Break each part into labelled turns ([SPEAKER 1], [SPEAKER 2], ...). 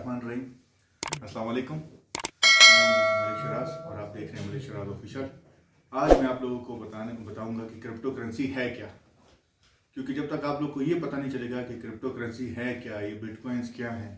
[SPEAKER 1] बिस्मिल्लाहिर्रहमानिर्रहीम। अस्सलाम वालेकुम। मैं मलिक शराज और आप देख रहे हैं मलिक शराज ऑफिशियल। आज मैं आप लोगों को बताऊंगा कि क्रिप्टो करेंसी है क्या, क्योंकि जब तक आप लोग को ये पता नहीं चलेगा कि क्रिप्टो करेंसी है क्या, ये बिटकॉइंस क्या है,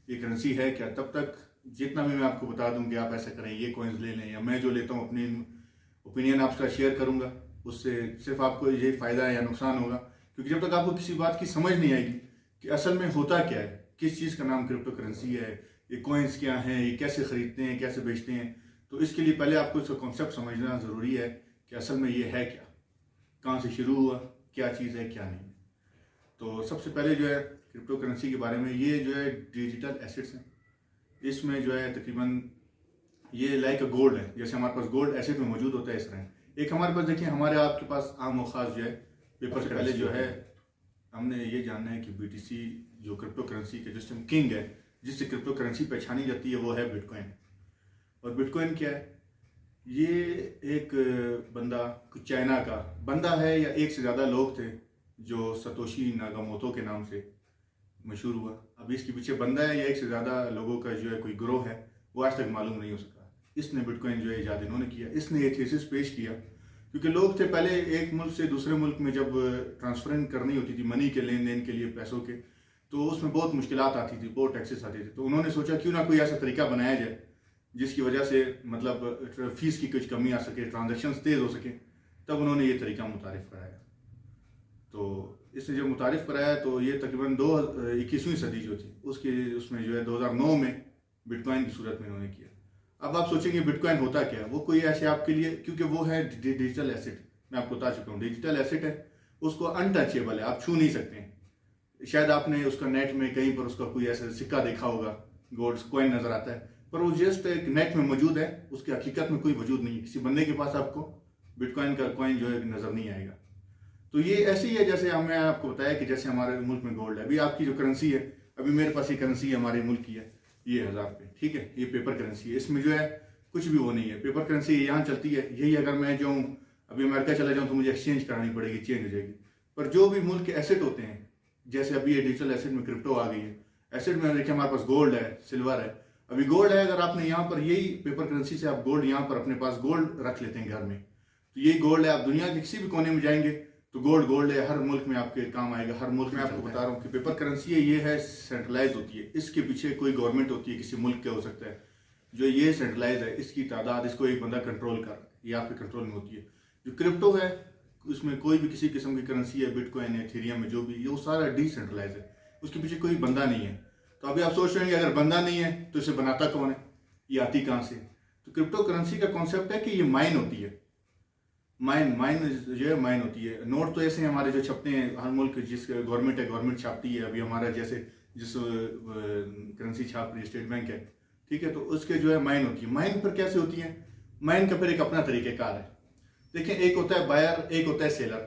[SPEAKER 1] ये करेंसी है क्या, तब तक जितना भी मैं आपको बता दूं कि आप ऐसा करें, ये कॉइन्स ले लें, या मैं जो लेता हूँ अपनी ओपिनियन आपके साथ शेयर करूंगा, उससे सिर्फ आपको ये फ़ायदा है या नुकसान होगा। क्योंकि जब तक आपको किसी बात की समझ नहीं आएगी कि असल में होता क्या है, किस चीज़ का नाम क्रिप्टो करेंसी है, ये कॉइन्स क्या हैं, ये कैसे ख़रीदते हैं, कैसे बेचते हैं, तो इसके लिए पहले आपको इसका कॉन्सेप्ट समझना ज़रूरी है कि असल में ये है क्या, कहाँ से शुरू हुआ, क्या चीज़ है, क्या नहीं। तो सबसे पहले जो है क्रिप्टो करेंसी के बारे में, ये जो है डिजिटल एसेट्स हैं। इसमें जो है तकरीबन ये लाइक अ गोल्ड है, जैसे हमारे पास गोल्ड एसेट में मौजूद होता है इस तरह। एक हमारे पास देखिए, हमारे आपके पास आम और ख़ास जो है पेपर से पहले जो है हमने ये जानना है कि BTC जो क्रिप्टो करेंसी के जिसम किंग है, जिससे क्रिप्टो करेंसी पहचानी जाती है, वो है बिटकॉइन। और बिटकॉइन क्या है? ये एक बंदा, कुछ चाइना का बंदा है, या एक से ज़्यादा लोग थे जो सतोशी नाकामोटो के नाम से मशहूर हुआ। अब इसके पीछे बंदा है या एक से ज़्यादा लोगों का जो है कोई ग्रोह है, वो आज तक मालूम नहीं हो सका। इसने बिटकॉइन जो है ईजाद इन्होंने किया। इसने ये थीसिस पेश किया क्योंकि लोग थे पहले एक मुल्क से दूसरे मुल्क में जब ट्रांसफरिंग करनी होती थी मनी के लेन देन के लिए, पैसों के, तो उसमें बहुत मुश्किलात आती थी, बहुत टैक्सेस आते थे। तो उन्होंने सोचा क्यों ना कोई ऐसा तरीका बनाया जाए जिसकी वजह से मतलब फीस की कुछ कमी आ सके, ट्रांजेक्शन्स तेज़ हो सके। तब उन्होंने ये तरीका मुतारिफ कराया। तो इसने जब मुतारिफ कराया तो ये तकरीबन 21वीं सदी जो थी उसमें जो है 2009 में बिटकॉइन की सूरत में उन्होंने किया। अब आप सोचेंगे बिटकॉइन होता क्या है? वो कोई ऐसे आपके लिए, क्योंकि वो है डिजिटल एसेट, मैं आपको बता चुका हूँ, डिजिटल एसेट है, उसको अनटचेबल है, आप छू नहीं सकते हैं। शायद आपने उसका नेट में कहीं पर उसका कोई ऐसा सिक्का देखा होगा, गोल्ड कॉइन नजर आता है, पर वो जस्ट एक नेट में मौजूद है, उसकी हकीकत में कोई वजूद नहीं है। किसी बंदे के पास आपको बिटकॉइन का कॉइन जो है नजर नहीं आएगा। तो ये ऐसे ही है जैसे हमने आपको बताया कि जैसे हमारे मुल्क में गोल्ड है। अभी आपकी जो करेंसी है, अभी मेरे पास ये करेंसी हमारे मुल्क की है, ये 1000 रुपये, ठीक है, ये पेपर करेंसी है, इसमें जो है कुछ भी वो नहीं है। पेपर करेंसी यहाँ चलती है, यही अगर मैं जो अभी अमेरिका चला जाऊँ तो मुझे एक्सचेंज करानी पड़ेगी, चेंज हो जाएगी। पर जो भी मुल्क के एसेट होते हैं, जैसे अभी ये डिजिटल एसेट में क्रिप्टो आ गई है, एसेट में देखिए हमारे पास गोल्ड है, सिल्वर है। अभी गोल्ड है, अगर आपने यहाँ पर यही पेपर करेंसी से आप गोल्ड यहाँ पर अपने पास गोल्ड रख लेते हैं घर में, तो यही गोल्ड है। आप दुनिया के किसी भी कोने में जाएंगे तो गोल्ड है, हर मुल्क में आपके काम आएगा। हर मुल्क में आपको बता रहा हूँ कि पेपर करेंसी है, ये है सेंट्रलाइज होती है, इसके पीछे कोई गवर्नमेंट होती है, किसी मुल्क का हो सकता है, जो ये सेंट्रलाइज है, इसकी तादाद, इसको एक बंदा कंट्रोल कर रहा है, ये आपके कंट्रोल में होती है। जो क्रिप्टो है उसमें कोई भी किसी किस्म की करेंसी है, बिटकॉइन है, इथेरियम है, जो भी, ये वो सारा डिसेंट्रलाइज है, उसके पीछे कोई बंदा नहीं है। तो अभी आप सोच रहे हैं कि अगर बंदा नहीं है तो इसे बनाता कौन है, ये आती कहाँ से? तो क्रिप्टो करेंसी का कॉन्सेप्ट है कि ये माइन होती है, माइन जो है माइन होती है। नोट तो ऐसे हमारे जो छपते हैं, हर मुल्क जिस गवर्नमेंट है, गवर्नमेंट छापती है। अभी हमारा जैसे जिस करेंसी छाप रही है स्टेट बैंक है, ठीक है, तो उसके जो है माइन होती है। माइन पर कैसे होती है? माइन का फिर एक अपना तरीक़ेकार है। देखिए, एक होता है बायर, एक होता है सेलर।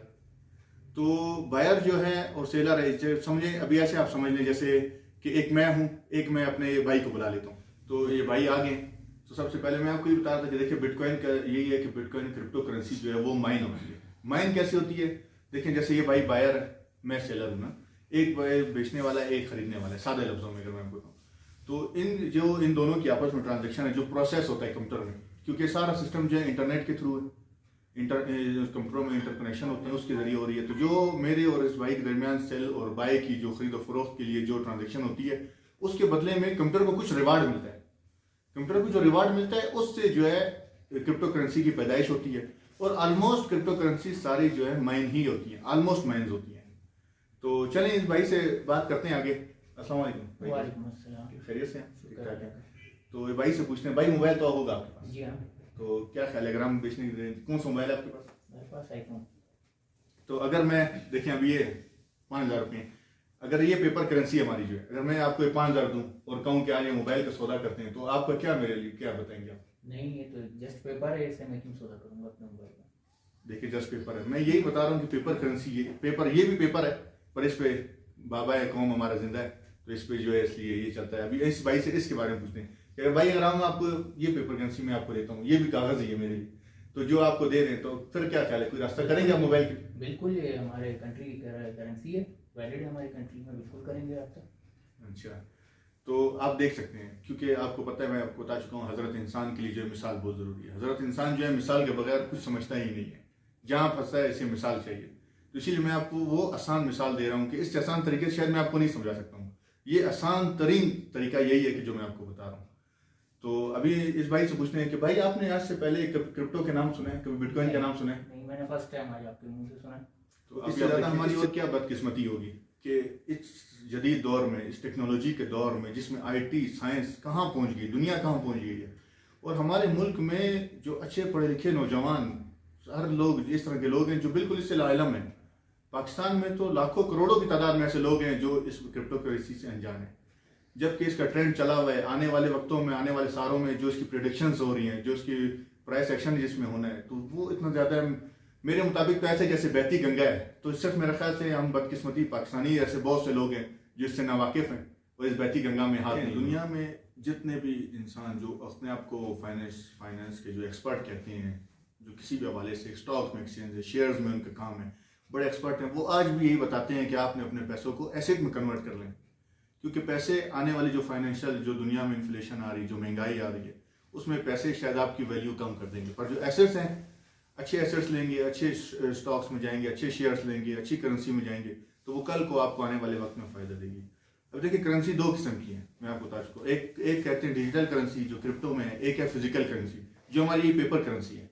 [SPEAKER 1] तो बायर जो है और सेलर है, समझे, अभी ऐसे आप समझ लें जैसे कि एक मैं हूँ, एक मैं अपने भाई को बुला लेता हूँ, तो ये भाई आ गए। तो सबसे पहले मैं आपको ये बता रहा था कि देखिए बिटकॉइन का यही है कि बिटकॉइन क्रिप्टो करेंसी जो है वो माइन होती है। माइन कैसे होती है? देखिए, जैसे ये भाई बायर है, मैं सेलर हूँ ना, एक बेचने वाला है, एक खरीदने वाला है, सादे लफ्जों में अगर मैं आपको कहूँ तो इन दोनों की आपस में ट्रांजेक्शन है, जो प्रोसेस होता है कंप्यूटर में, क्योंकि सारा सिस्टम जो है इंटरनेट के थ्रू है, कंप्यूटर में इंटरकनेक्शन होते हैं, उसके जरिए हो रही है। तो जो मेरे और इस भाई के दरमियान सेल और बाय की जो खरीद और फरोख्त के लिए जो ट्रांजेक्शन होती है, उसके बदले में कंप्यूटर को कुछ रिवार्ड मिलता है। कंप्यूटर को जो रिवार्ड मिलता है उससे जो है क्रिप्टो करेंसी की पैदाइश होती है। और ऑलमोस्ट क्रिप्टो करेंसी सारी जो है माइन ही होती है, ऑलमोस्ट माइन्स होती हैं। तो चलें इस भाई से बात करते हैं आगे। अस्सलाम वालेकुम।
[SPEAKER 2] वालेकुम अस्सलाम।
[SPEAKER 1] खैरियत से हैं? ठीक ठाक है। तो ये भाई से पूछते हैं, भाई मोबाइल तो होगा आपके पास?
[SPEAKER 2] जी हाँ।
[SPEAKER 1] तो क्या ख्याल है, अगर हम बेचने की कौन सा मोबाइल है आपके पास?
[SPEAKER 2] मेरे पास आईफोन।
[SPEAKER 1] तो अगर मैं देखें अभी ये 5000 रुपये, अगर ये पेपर करेंसी हमारी जो है, अगर मैं आपको 5000 दूं और कहूँ कि आज ये मोबाइल का सौदा करते हैं, तो आपका क्या, मेरे लिए क्या बताएंगे आप?
[SPEAKER 2] नहीं, ये तो जस्ट पेपर है, इससे मैं क्यों सौदा करूंगा अपने मोबाइल का?
[SPEAKER 1] देखिए, जस्ट पेपर है, मैं यही बता रहा हूँ कि पेपर करेंसी, ये भी पेपर है, पर इस पे बाबा है, कौम हमारा जिंदा है, तो इस पे जो है इसलिए ये चलता है। अभी इस भाई से इसके बारे में पूछते हैं कि भाई अगर हम आपको ये पेपर करेंसी में आपको देता हूँ, ये भी कागज है ये मेरे लिए, तो जो आपको दे दें, तो फिर क्या ख्याल है, कोई रास्ता करेंगे आप मोबाइल के?
[SPEAKER 2] बिल्कुल, ये हमारे कंट्री की करेंसी है, वैलिड है हमारी कंट्री में, बिल्कुल करेंगे आप तक।
[SPEAKER 1] अच्छा, तो आप देख सकते हैं, क्योंकि आपको पता है, मैं आपको बता चुका हूँ, हज़रत इंसान के लिए जो है मिसाल बहुत ज़रूरी है। हज़रत इंसान जो है मिसाल के बगैर कुछ समझता ही नहीं है, जहाँ फंसता है इसे मिसाल चाहिए। तो इसीलिए मैं आपको वो आसान मिसाल दे रहा हूँ कि इस आसान तरीके से शायद मैं आपको नहीं समझा सकता हूँ। ये आसान तरीन तरीका यही है कि जो मैं आपको बता रहा हूँ। तो अभी इस भाई से पूछते हैं कि भाई आपने आज से पहले क्रिप्टो के नाम सुने, कभी बिटकॉइन का नाम सुने?
[SPEAKER 2] नहीं, मैंने फर्स्ट टाइम आज आपके मुंह से सुना।
[SPEAKER 1] तो इससे ज़्यादा हमारी और क्या बदकिस्मती होगी कि इस जदीद दौर में, इस टेक्नोलॉजी के दौर में, जिसमें आईटी साइंस कहाँ पहुँच गई, दुनिया कहाँ पहुँच गई है, और हमारे मुल्क में जो अच्छे पढ़े लिखे नौजवान, हर लोग इस तरह के लोग हैं जो बिल्कुल इससे लाइलम हैं। पाकिस्तान में तो लाखों करोड़ों की तादाद में ऐसे लोग हैं जो इस क्रिप्टो करेंसी से अनजान हैं, जबकि इसका ट्रेंड चला हुआ है। आने वाले वक्तों में, आने वाले सालों में जो इसकी प्रेडिक्शंस हो रही हैं, जो इसकी प्राइस एक्शन जिसमें होना है, तो वो इतना ज़्यादा मेरे मुताबिक तो ऐसे जैसे बहती गंगा है। तो सिर्फ मेरे ख्याल से हम बदकिस्मती पाकिस्तानी ऐसे बहुत से लोग हैं जो इससे नावाकिफ हैं और इस बहती गंगा में हाथ नहीं। दुनिया में जितने भी इंसान जो अपने आप को फाइनेंस के जो एक्सपर्ट कहते हैं, जो किसी भी हवाले से स्टॉक में, एक्सचेंज है, शेयर्स में उनका काम है, बड़े एक्सपर्ट हैं, वो आज भी यही बताते हैं कि आपने अपने पैसों को एसेट में कन्वर्ट कर लें, क्योंकि पैसे आने वाली जो फाइनेंशियल, जो दुनिया में इन्फ्लेशन आ रही, जो महंगाई आ रही है, उसमें पैसे शायद आपकी वैल्यू कम कर देंगे। पर जो एसेट्स हैं, अच्छे एसेट्स लेंगे, अच्छे स्टॉक्स में जाएंगे, अच्छे शेयर्स लेंगे, अच्छी करेंसी में जाएंगे, तो वो कल को आपको आने वाले वक्त में फ़ायदा देगी। अब देखिए, करेंसी दो किस्म की है, मैं आपको बता चुका हूँ। एक कहते हैं डिजिटल करेंसी जो क्रिप्टो में है, एक है फिजिकल करेंसी जो हमारी ये पेपर करेंसी है।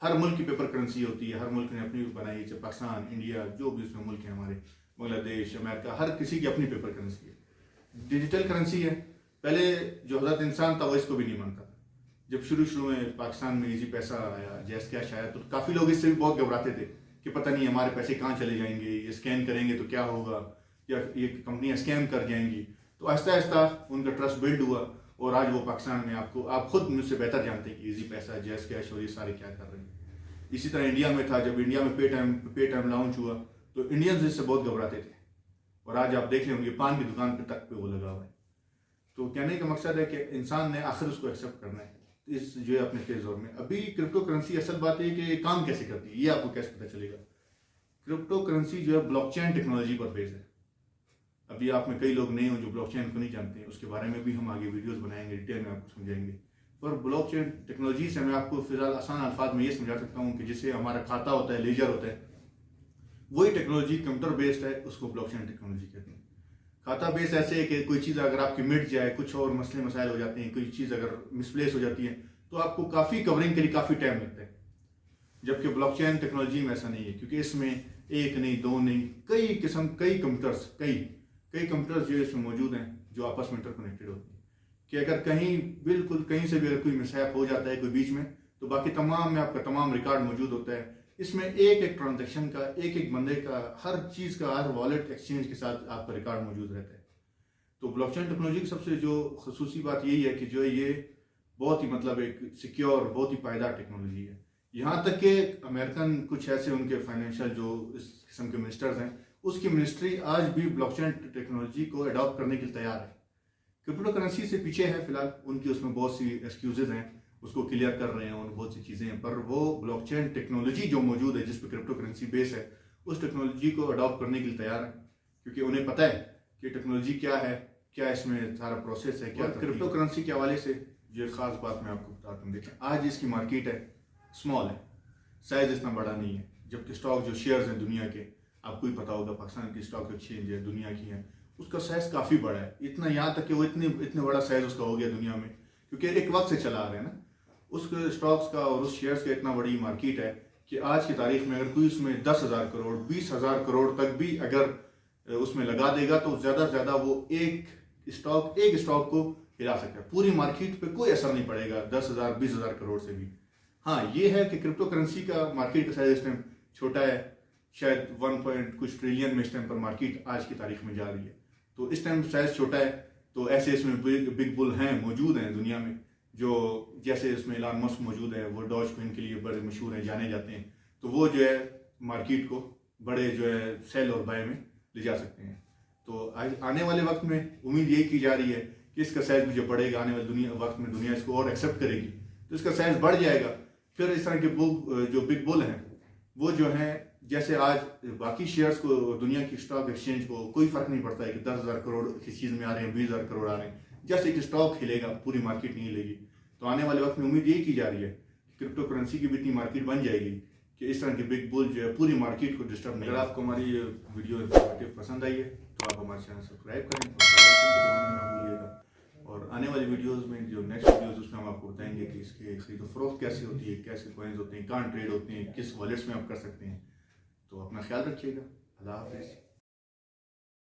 [SPEAKER 1] हर मुल्क की पेपर करेंसी होती है, हर मुल्क ने अपनी बनाई, चाहे पाकिस्तान, इंडिया, जो भी उसमें मुल्क है हमारे, बांग्लादेश, अमेरिका, हर किसी की अपनी पेपर करेंसी है। डिजिटल करेंसी है, पहले जो हज़रत इंसान था वो इसको भी नहीं मानता था। जब शुरू में पाकिस्तान में इजी पैसा आया, जैस कैश आया, तो काफ़ी लोग इससे भी बहुत घबराते थे कि पता नहीं हमारे पैसे कहाँ चले जाएंगे, ये स्कैन करेंगे तो क्या होगा, या ये कंपनियाँ स्कैम कर जाएंगी। तो आहिस्ता आहिस्ता उनका ट्रस्ट बिल्ड हुआ और आज वो पाकिस्तान में, आप खुद मुझसे बेहतर जानते हैं कि इजी पैसा, जैस कैश और ये सारे क्या कर रहे हैं। इसी तरह इंडिया में था, जब इंडिया में पे टाइम लॉन्च हुआ तो इंडियंस इससे बहुत घबराते थे, और आज आप देख लें उनकी पान की दुकान पे तक पे वो लगा हुआ है। तो कहने का मकसद है कि इंसान ने आखिर उसको एक्सेप्ट करना है इस जो है अपने तेज दौर में। अभी क्रिप्टो करेंसी, असल बात है कि काम कैसे करती है ये आपको कैसे पता चलेगा। क्रिप्टो करेंसी जो है ब्लॉकचेन टेक्नोलॉजी पर बेस्ड है। अभी आप में कई लोग नए हो जो ब्लॉकचेन को नहीं जानते हैं, उसके बारे में भी हम आगे वीडियोस बनाएंगे, डिटेल में आपको समझाएंगे। पर ब्लॉकचेन टेक्नोलॉजी से मैं आपको फिलहाल आसान अल्फाज में ये समझा सकता हूँ कि जिससे हमारा खाता होता है, लेजर होता है, वही टेक्नोलॉजी कंप्यूटर बेस्ड है, उसको ब्लॉकचेन टेक्नोलॉजी कहते हैं। खाता बेस ऐसे है कि कोई चीज़ अगर आपकी मिट जाए, कुछ और मसले मसाइल हो जाते हैं, कोई चीज़ अगर मिसप्लेस हो जाती है, तो आपको काफ़ी कवरिंग के लिए काफ़ी टाइम लगता है। जबकि ब्लॉकचेन टेक्नोलॉजी में ऐसा नहीं है, क्योंकि इसमें एक नहीं, दो नहीं, कई किस्म, कई कंप्यूटर्स जो इसमें मौजूद हैं जो आपस में इंटरकनेक्टेड होते हैं, कि अगर बिल्कुल कहीं से भी अगर कोई मिसहैप हो जाता है कोई बीच में, तो बाकी तमाम में आपका तमाम रिकॉर्ड मौजूद होता है। इसमें एक ट्रांजैक्शन का, एक बंदे का, हर चीज़ का, हर वॉलेट एक्सचेंज के साथ आपका रिकॉर्ड मौजूद रहता है। तो ब्लॉकचेन टेक्नोलॉजी की सबसे जो खसूसी बात यही है कि जो ये बहुत ही मतलब एक सिक्योर, बहुत ही पायदार टेक्नोलॉजी है। यहाँ तक कि अमेरिकन कुछ ऐसे उनके फाइनेंशियल जो इस किस्म के मिनिस्टर्स हैं, उसकी मिनिस्ट्री आज भी ब्लॉकचेन टेक्नोलॉजी को अडॉप्ट करने के लिए तैयार है। क्रिप्टो करेंसी से पीछे है फिलहाल, उनकी उसमें बहुत सी एक्सक्यूजेज हैं, उसको क्लियर कर रहे हैं और बहुत सी चीज़ें हैं। पर वो ब्लॉकचेन टेक्नोलॉजी जो मौजूद है, जिस पर क्रिप्टो करेंसी बेस है, उस टेक्नोलॉजी को अडॉप्ट करने के लिए तैयार है, क्योंकि उन्हें पता है कि टेक्नोलॉजी क्या है, क्या इसमें सारा प्रोसेस है, क्या क्रिप्टो करेंसी के हवाले से जो खास बात मैं आपको बताता हूँ। देखें, आज इसकी मार्केट है, स्मॉल है, साइज इतना बड़ा नहीं है, जबकि स्टॉक जो शेयर्स हैं दुनिया के, आपको ही पता होगा, पाकिस्तान की स्टॉक एक्सचेंज है दुनिया की है, उसका साइज काफ़ी बड़ा है। इतना यहाँ तक कि वो इतने बड़ा साइज उसका हो गया दुनिया में, क्योंकि एक वक्त से चला आ रहे हैं ना, उस स्टॉक्स का और उस शेयर्स का इतना बड़ी मार्केट है कि आज की तारीख में अगर कोई उसमें 10,000 करोड़, 20,000 करोड़ तक भी अगर उसमें लगा देगा, तो ज़्यादा से ज़्यादा वो एक स्टॉक को हिला सकता है। पूरी मार्केट पे कोई असर नहीं पड़ेगा 10,000, 20,000 करोड़ से भी। हाँ, ये है कि क्रिप्टो करेंसी का मार्केट का साइज इस टाइम छोटा है, शायद 1 कुछ ट्रिलियन में इस टाइम पर मार्केट आज की तारीख में जा रही है। तो इस टाइम साइज छोटा है, तो ऐसे इसमें बिग बुल हैं, मौजूद हैं दुनिया में, जो जैसे इसमें एलन मस्क मौजूद है, वो डॉज कॉइन के लिए बड़े मशहूर हैं, जाने जाते हैं। तो वो जो है मार्केट को बड़े जो है सेल और बाय में ले जा सकते हैं। तो आने वाले वक्त में उम्मीद यही की जा रही है कि इसका साइज भी जो बढ़ेगा, आने वाले वक्त में दुनिया इसको और एक्सेप्ट करेगी, तो इसका साइज बढ़ जाएगा। फिर इस तरह के जो बिग बुल हैं वो जो हैं जैसे आज बाकी शेयर्स को, दुनिया की स्टॉक एक्सचेंज को कोई फर्क नहीं पड़ता है कि 10,000 करोड़ किस चीज़ में आ रहे हैं, 20,000 करोड़ आ रहे हैं। जैसे एक स्टॉक हिलेगा पूरी मार्केट नहीं हिलेगी। तो आने वाले वक्त में उम्मीद यही की जा रही है कि क्रिप्टो करेंसी की भी इतनी मार्केट बन जाएगी कि इस तरह के बिग बुल जो है पूरी मार्केट को डिस्टर्ब नहीं। अगर आपको हमारी वीडियो इन्फॉर्मेटिव पसंद आई है तो आप हमारे चैनल सब्सक्राइब करें और बेल आइकन को दबाना ना भूलिएगा। और आने वाली वीडियोस में जो नेक्स्ट वीडियोस उसमें हम आपको बताएंगे कि इसके खरीद फरोख्त कैसे होती है, कैसे कॉइन्स होते हैं, कहाँ ट्रेड होते हैं, किस वॉलेट्स में आप कर सकते हैं। तो अपना ख्याल रखिएगा। अल्लाह हाफिज़।